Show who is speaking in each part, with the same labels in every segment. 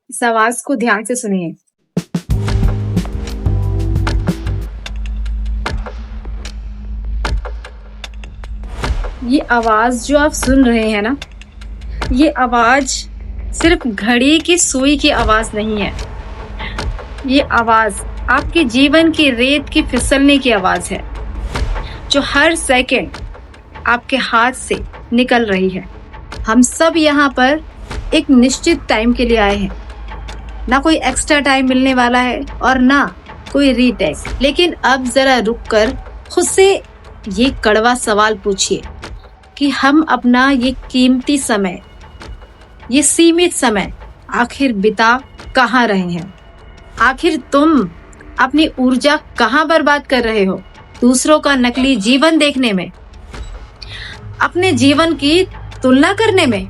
Speaker 1: इस आवाज को ध्यान से सुनिए। ये आवाज जो आप सुन रहे हैं ना, ये आवाज सिर्फ घड़ी की सुई की आवाज नहीं है। ये आवाज आपके जीवन की रेत की फिसलने की आवाज है, जो हर सेकंड आपके हाथ से निकल रही है। हम सब यहाँ पर एक निश्चित टाइम के लिए आए हैं, ना कोई एक्स्ट्रा टाइम मिलने वाला है और ना कोई रीटेक। लेकिन अब जरा रुककर खुद से ये कड़वा सवाल पूछिए कि हम अपना ये कीमती समय, ये सीमित समय आखिर बिता कहाँ रहे हैं? आखिर तुम अपनी ऊर्जा कहाँ बर्बाद कर रहे हो? दूसरों का नकली जीवन देखने में, अपने जीवन की तुलना करने में,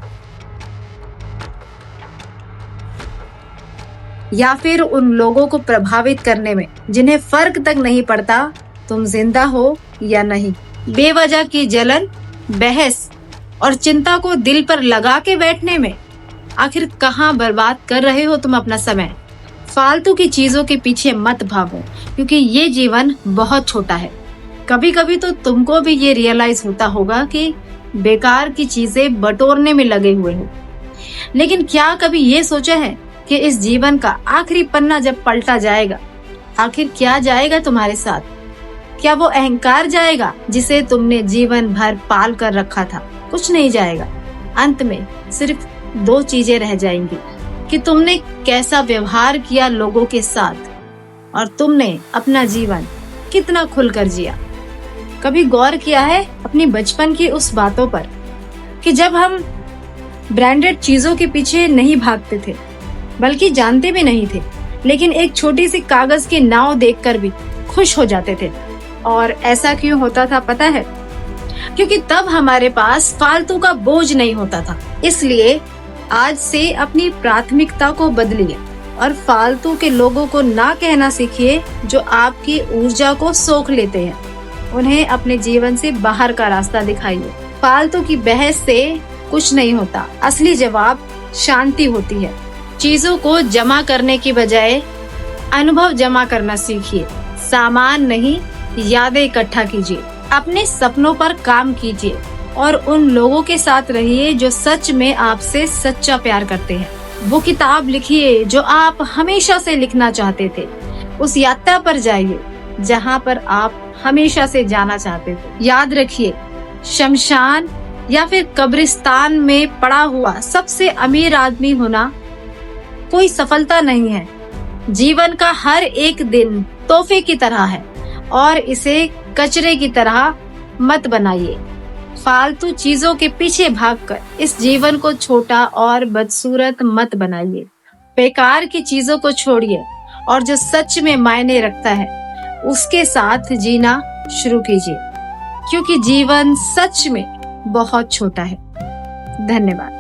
Speaker 1: या फिर उन लोगों को प्रभावित करने में जिन्हें फर्क तक नहीं पड़ता तुम जिंदा हो या नहीं। बेवजह की जलन, बहस और चिंता को दिल पर लगा के बैठने में आखिर कहाँ बर्बाद कर रहे हो तुम अपना समय? फालतू की चीजों के पीछे मत भागो, क्योंकि ये जीवन बहुत छोटा है। कभी कभी तो तुमको भी ये रियलाइज होता होगा कि बेकार की चीजें बटोरने में लगे हुए हो। लेकिन क्या कभी ये सोचा है कि इस जीवन का आखिरी पन्ना जब पलटा जाएगा, आखिर क्या जाएगा तुम्हारे साथ? क्या वो अहंकार जाएगा जिसे तुमने जीवन भर पाल कर रखा था? कुछ नहीं जाएगा। अंत में सिर्फ 2 चीजें रह जाएंगी कि तुमने कैसा व्यवहार किया लोगों के साथ और तुमने अपना जीवन कितना खुलकर जिया। कभी गौर किया है अपनी बचपन की उस बातों पर कि जब हम ब्रांडेड चीजों के पीछे नहीं भागते थे, बल्कि जानते भी नहीं थे, लेकिन एक छोटी सी कागज की नाव देखकर भी खुश हो जाते थे? और ऐसा क्यों होता था पता है? क्योंकि तब हमारे पास फालतू का बोझ नहीं होता था। इसलिए आज से अपनी प्राथमिकता को बदलिए और फालतू के लोगों को ना कहना सीखिए जो आपकी ऊर्जा को सोख लेते हैं। उन्हें अपने जीवन से बाहर का रास्ता दिखाइए। फालतू की बहस से कुछ नहीं होता, असली जवाब शांति होती है। चीजों को जमा करने की बजाय अनुभव जमा करना सीखिए। सामान नहीं, यादें इकट्ठा कीजिए। अपने सपनों पर काम कीजिए और उन लोगों के साथ रहिए जो सच में आपसे सच्चा प्यार करते हैं। वो किताब लिखिए जो आप हमेशा से लिखना चाहते थे। उस यात्रा पर जाइए जहाँ पर आप हमेशा से जाना चाहते थे। याद रखिए, शमशान या फिर कब्रिस्तान में पड़ा हुआ सबसे अमीर आदमी होना कोई सफलता नहीं है। जीवन का हर एक दिन तोहफे की तरह है और इसे कचरे की तरह मत बनाइए। फालतू चीजों के पीछे भागकर इस जीवन को छोटा और बदसूरत मत बनाइए। बेकार की चीजों को छोड़िए और जो सच में मायने रखता है उसके साथ जीना शुरू कीजिए, क्योंकि जीवन सच में बहुत छोटा है। धन्यवाद।